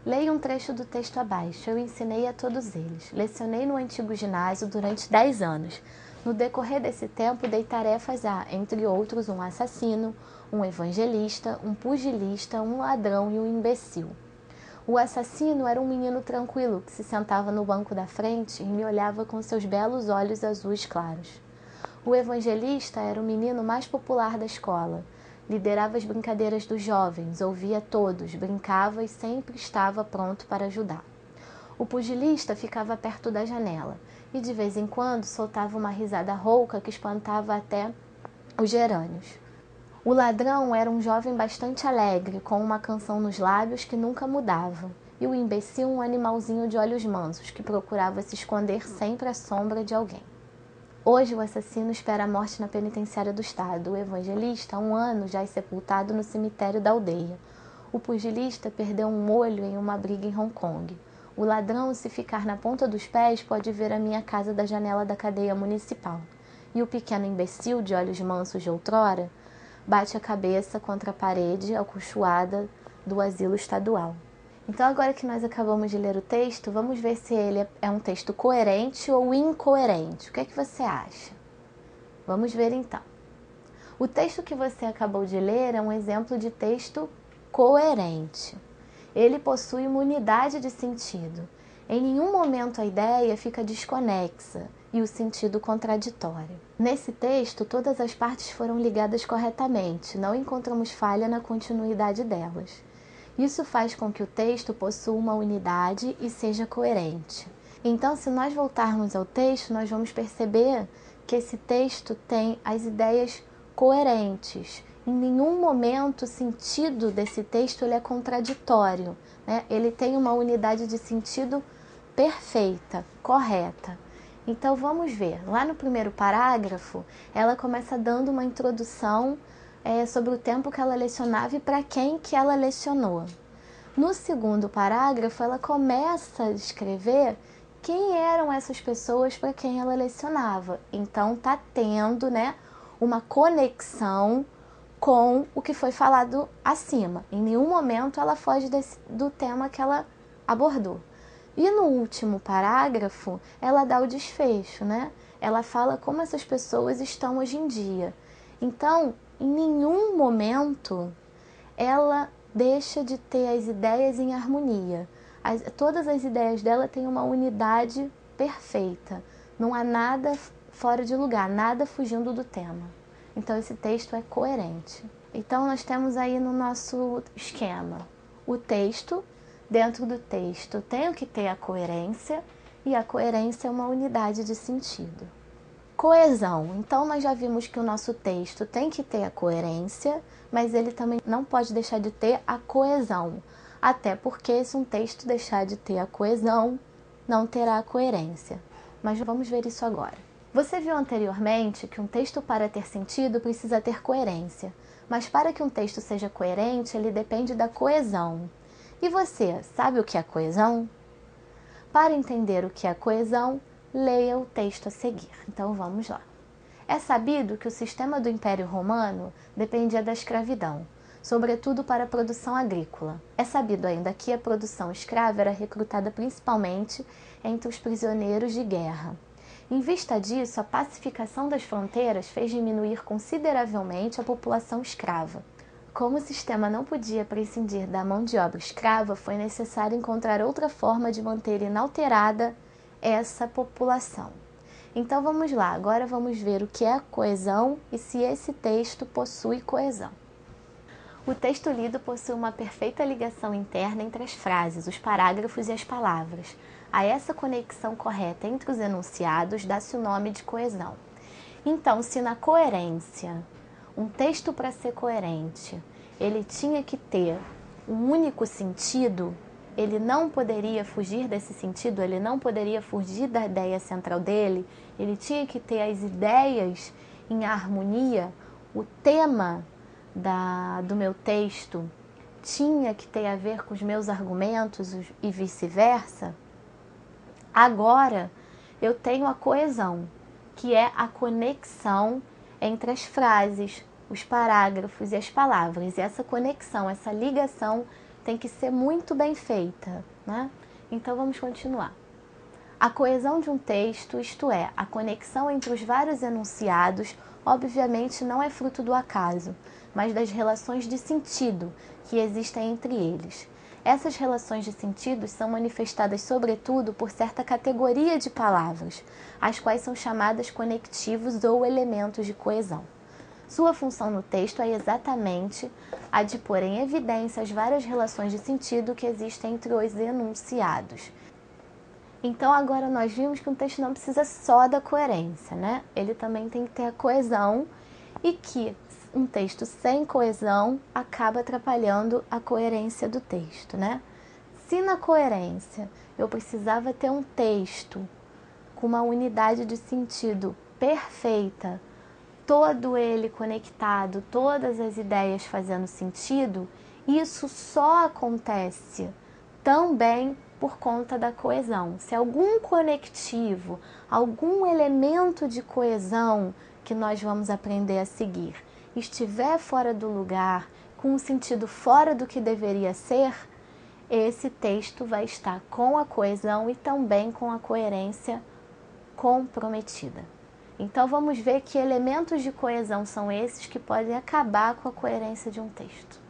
Leia um trecho do texto abaixo. Eu ensinei a todos eles. Lecionei no antigo ginásio durante 10 anos. No decorrer desse tempo, dei tarefas a, entre outros, um assassino, um evangelista, um pugilista, um ladrão e um imbecil. O assassino era um menino tranquilo que se sentava no banco da frente e me olhava com seus belos olhos azuis claros. O evangelista era o menino mais popular da escola. Liderava as brincadeiras dos jovens, ouvia todos, brincava e sempre estava pronto para ajudar. O pugilista ficava perto da janela e de vez em quando soltava uma risada rouca que espantava até os gerânios. O ladrão era um jovem bastante alegre, com uma canção nos lábios que nunca mudava, e o imbecil um animalzinho de olhos mansos que procurava se esconder sempre à sombra de alguém. Hoje o assassino espera a morte na penitenciária do estado, o evangelista há 1 ano já é sepultado no cemitério da aldeia. O pugilista perdeu um olho em uma briga em Hong Kong. O ladrão, se ficar na ponta dos pés, pode ver a minha casa da janela da cadeia municipal. E o pequeno imbecil de olhos mansos de outrora bate a cabeça contra a parede acolchoada do asilo estadual. Então, agora que nós acabamos de ler o texto, vamos ver se ele é um texto coerente ou incoerente. O que é que você acha? Vamos ver então. O texto que você acabou de ler é um exemplo de texto coerente. Ele possui uma unidade de sentido. Em nenhum momento a ideia fica desconexa e o sentido contraditório. Nesse texto, todas as partes foram ligadas corretamente, não encontramos falha na continuidade delas. Isso faz com que o texto possua uma unidade e seja coerente. Então, se nós voltarmos ao texto, nós vamos perceber que esse texto tem as ideias coerentes. Em nenhum momento o sentido desse texto ele é contraditório, né? Ele tem uma unidade de sentido perfeita, correta. Então vamos ver, lá no primeiro parágrafo, ela começa dando uma introdução sobre o tempo que ela lecionava e para quem que ela lecionou. No segundo parágrafo, ela começa a descrever quem eram essas pessoas para quem ela lecionava. Então tá tendo, né, uma conexão com o que foi falado acima. Em nenhum momento ela foge do tema que ela abordou. E no último parágrafo, ela dá o desfecho, né? Ela fala como essas pessoas estão hoje em dia. Então, em nenhum momento, ela deixa de ter as ideias em harmonia. Todas as ideias dela têm uma unidade perfeita. Não há nada fora de lugar, nada fugindo do tema. Então, esse texto é coerente. Então, nós temos aí no nosso esquema o texto. Dentro do texto, tenho que ter a coerência, e a coerência é uma unidade de sentido. Coesão. Então, nós já vimos que o nosso texto tem que ter a coerência, mas ele também não pode deixar de ter a coesão. Até porque, se um texto deixar de ter a coesão, não terá a coerência. Mas vamos ver isso agora. Você viu anteriormente que um texto, para ter sentido, precisa ter coerência. Mas para que um texto seja coerente, ele depende da coesão. E você, sabe o que é coesão? Para entender o que é coesão, leia o texto a seguir. Então vamos lá. É sabido que o sistema do Império Romano dependia da escravidão, sobretudo para a produção agrícola. É sabido ainda que a produção escrava era recrutada principalmente entre os prisioneiros de guerra. Em vista disso, a pacificação das fronteiras fez diminuir consideravelmente a população escrava. Como o sistema não podia prescindir da mão de obra escrava, foi necessário encontrar outra forma de manter inalterada essa população. Então vamos lá, agora vamos ver o que é coesão e se esse texto possui coesão. O texto lido possui uma perfeita ligação interna entre as frases, os parágrafos e as palavras. A essa conexão correta entre os enunciados dá-se o nome de coesão. Então, se na coerência, um texto para ser coerente, ele tinha que ter um único sentido, ele não poderia fugir desse sentido, ele não poderia fugir da ideia central dele, ele tinha que ter as ideias em harmonia, o tema do meu texto tinha que ter a ver com os meus argumentos e vice-versa. Agora eu tenho a coesão, que é a conexão entre as frases, os parágrafos e as palavras. E essa conexão, essa ligação tem que ser muito bem feita, né? Então vamos continuar. A coesão de um texto, isto é, a conexão entre os vários enunciados, obviamente não é fruto do acaso, mas das relações de sentido que existem entre eles. Essas relações de sentido são manifestadas sobretudo por certa categoria de palavras, as quais são chamadas conectivos ou elementos de coesão. Sua função no texto é exatamente a de pôr em evidência as várias relações de sentido que existem entre os enunciados. Então agora nós vimos que um texto não precisa só da coerência, né? Ele também tem que ter a coesão e que um texto sem coesão acaba atrapalhando a coerência do texto, né? Se na coerência eu precisava ter um texto com uma unidade de sentido perfeita, todo ele conectado, todas as ideias fazendo sentido, isso só acontece também por conta da coesão. Se algum conectivo, algum elemento de coesão que nós vamos aprender a seguir estiver fora do lugar, com um sentido fora do que deveria ser, esse texto vai estar com a coesão e também com a coerência comprometida. Então vamos ver que elementos de coesão são esses que podem acabar com a coerência de um texto.